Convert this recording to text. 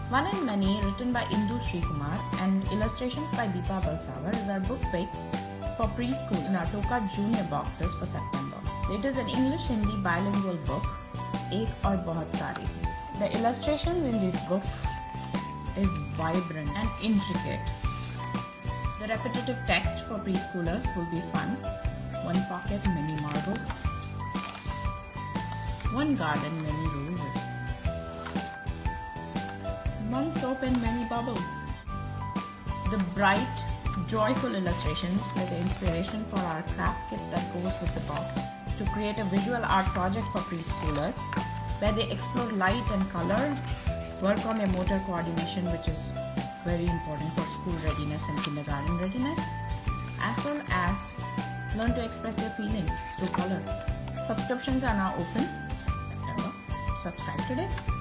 One and Many, written by Indu Srikumar and illustrations by Deepa Balsavar, is our book pick for preschool in our Toka junior boxes for September. It is an English-Hindi bilingual book, Ek aur Bahut Sari. The illustrations in this book is vibrant and intricate. The repetitive text for preschoolers will be fun. One pocket, many marbles. One garden, many roses. One soap and many bubbles. The bright, joyful illustrations were the inspiration for our craft kit that goes with the box to create a visual art project for preschoolers where they explore light and color, work on their motor coordination, which is very important for school readiness and kindergarten readiness, as well as learn to express their feelings through color. Subscriptions are now open. September. Subscribe today.